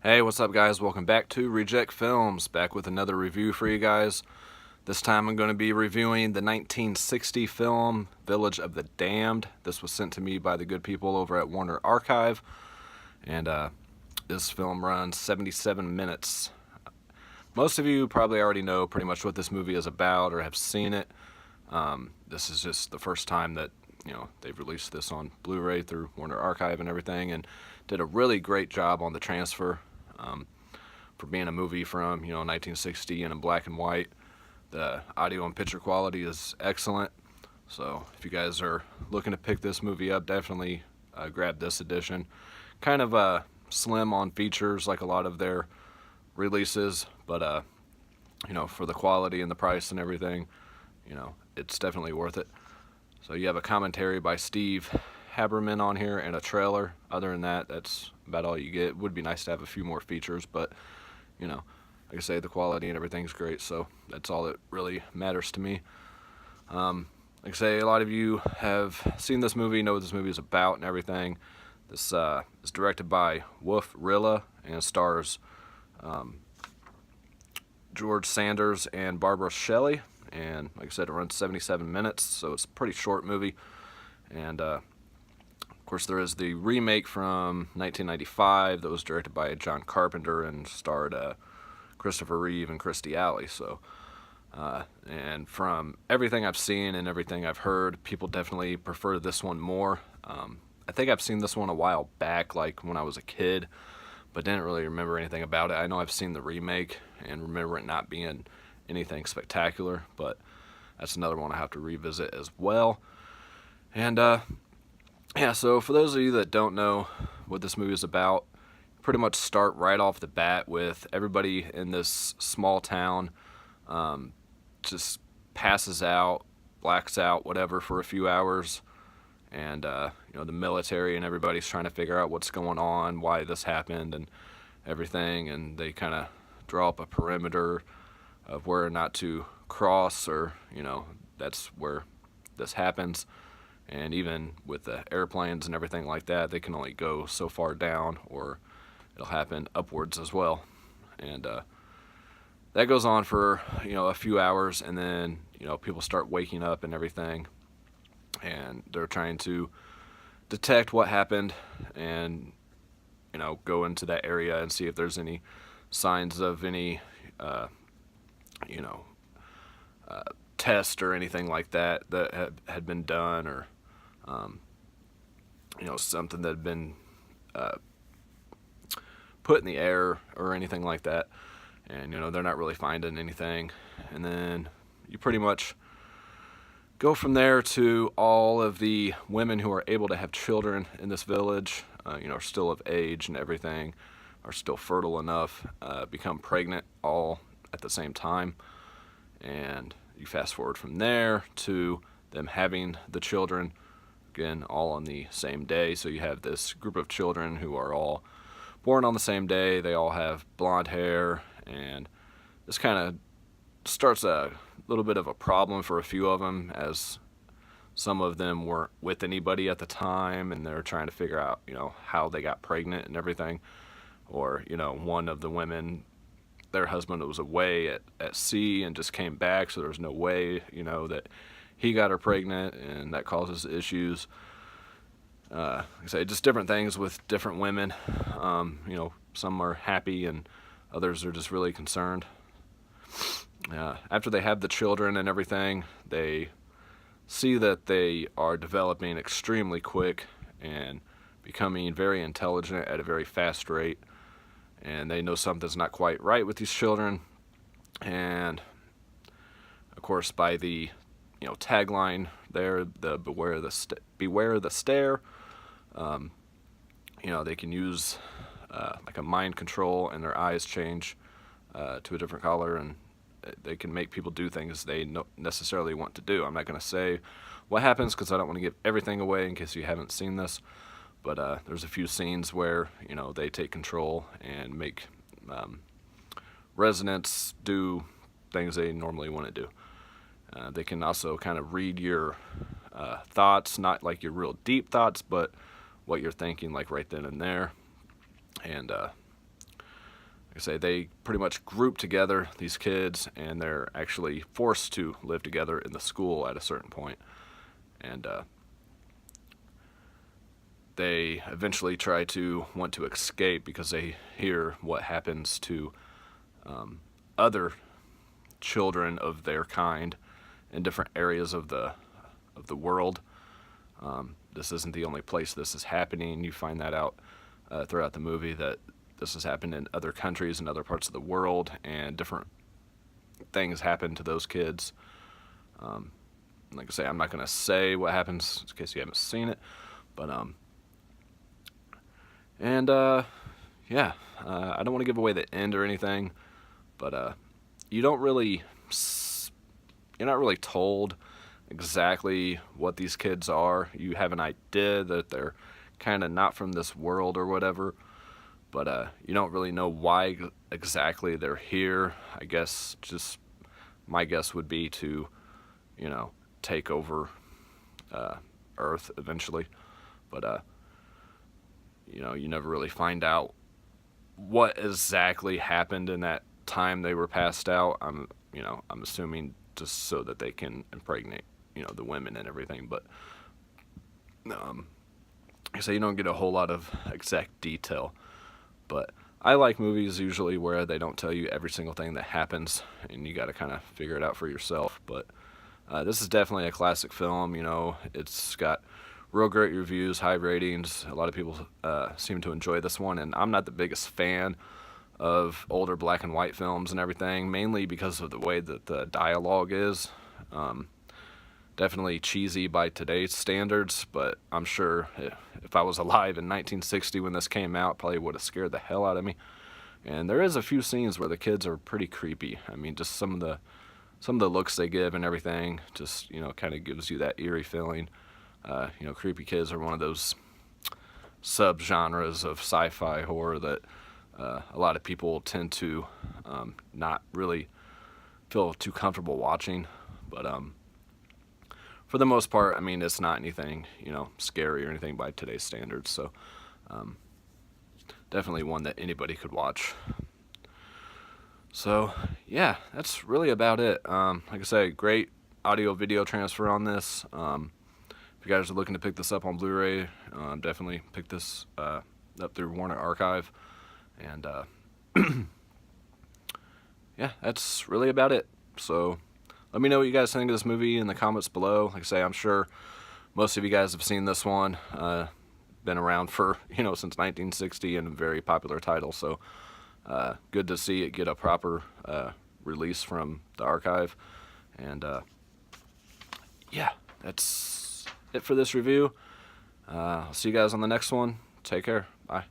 Hey, what's up guys? Welcome back to Reject Films, back with another review for you guys. This time I'm going to be reviewing the 1960 film Village of the Damned. This was sent to me by the good people over at Warner Archive, and this film runs 77 minutes. Most of you probably already know pretty much what this movie is about or have seen it. This is just the first time that they've released this on Blu-ray through Warner Archive and everything, and did a really great job on the transfer. For being a movie from 1960 and in black and white, the audio and picture quality is excellent. So if you guys are looking to pick this movie up, definitely grab this edition. Kind of slim on features like a lot of their releases, but for the quality and the price and everything, it's definitely worth it. So you have a commentary by Steve Haberman on here and a trailer. Other than that, that's about all you get. It would be nice to have a few more features, but like I say, the quality and everything's great, so that's all that really matters to me. Like I say, a lot of you have seen this movie, know what this movie is about and everything. This is directed by Wolf Rilla and stars George Sanders and Barbara Shelley. And like I said, it runs 77 minutes, so it's a pretty short movie. And of course, there is the remake from 1995 that was directed by John Carpenter and starred Christopher Reeve and Kirstie Alley. So, and from everything I've seen and everything I've heard, people definitely prefer this one more. I think I've seen this one a while back, like when I was a kid, but didn't really remember anything about it. I know I've seen the remake and remember it not being anything spectacular, but that's another one I have to revisit as well. And yeah, so for those of you that don't know what this movie is about, pretty much start right off the bat with everybody in this small town just passes out, blacks out, whatever, for a few hours. And the military and everybody's trying to figure out what's going on, why this happened and everything, and they kind of draw up a perimeter of where not to cross, or that's where this happens. And even with the airplanes and everything like that, they can only go so far down, or it'll happen upwards as well. And that goes on for a few hours, and then people start waking up and everything, and they're trying to detect what happened and go into that area and see if there's any signs of any test or anything like that had been done, or something that had been put in the air or anything like that. And they're not really finding anything. And then you pretty much go from there to all of the women who are able to have children in this village, are still of age and everything, are still fertile enough, become pregnant all at the same time. And you fast forward from there to them having the children, again, all on the same day. So you have this group of children who are all born on the same day. They all have blonde hair, and this kind of starts a little bit of a problem for a few of them, as some of them weren't with anybody at the time, and they're trying to figure out, how they got pregnant and everything. Or, one of the women, their husband was away at sea and just came back, so there was no way, that he got her pregnant, and that causes issues. Like I say, just different things with different women. Some are happy and others are just really concerned. After they have the children and everything, they see that they are developing extremely quick and becoming very intelligent at a very fast rate. And they know something's not quite right with these children. And of course, by the tagline there, the beware the stare. They can use like a mind control, and their eyes change to a different color, and they can make people do things they don't necessarily want to do. I'm not going to say what happens because I don't want to give everything away in case you haven't seen this. But there's a few scenes where they take control and make residents do things they normally want to do. They can also kind of read your thoughts, not like your real deep thoughts, but what you're thinking like right then and there. And I say, they pretty much group together, these kids, and they're actually forced to live together in the school at a certain point. And they eventually want to escape because they hear what happens to other children of their kind in different areas of the world. This isn't the only place this is happening. You find that out throughout the movie, that this has happened in other countries and other parts of the world, and different things happen to those kids. Like I say, I'm not going to say what happens in case you haven't seen it, but yeah, I don't want to give away the end or anything, but you're not really told exactly what these kids are. You have an idea that they're kind of not from this world or whatever, but you don't really know why exactly they're here. I guess just my guess would be to, take over Earth eventually, but you never really find out what exactly happened in that time they were passed out. I'm assuming just so that they can impregnate, the women and everything, but so you don't get a whole lot of exact detail. But I like movies usually where they don't tell you every single thing that happens, and you got to kind of figure it out for yourself. But this is definitely a classic film. It's got real great reviews, high ratings. A lot of people seem to enjoy this one, and I'm not the biggest fan of older black and white films and everything, mainly because of the way that the dialogue is. Definitely cheesy by today's standards, but I'm sure if I was alive in 1960 when this came out, probably would have scared the hell out of me. And there is a few scenes where the kids are pretty creepy. I mean, just some of the looks they give and everything, just kind of gives you that eerie feeling. Creepy kids are one of those sub-genres of sci-fi horror that a lot of people tend to not really feel too comfortable watching, but for the most part, I mean, it's not anything, scary or anything by today's standards, so definitely one that anybody could watch. So, yeah, that's really about it. Like I say, great audio-video transfer on this. If you guys are looking to pick this up on Blu-ray, definitely pick this up through Warner Archive. And, yeah, that's really about it. So, let me know what you guys think of this movie in the comments below. Like I say, I'm sure most of you guys have seen this one. Been around for, since 1960, and a very popular title. So, good to see it get a proper release from the archive. And, yeah, that's it for this review. I'll see you guys on the next one. Take care. Bye.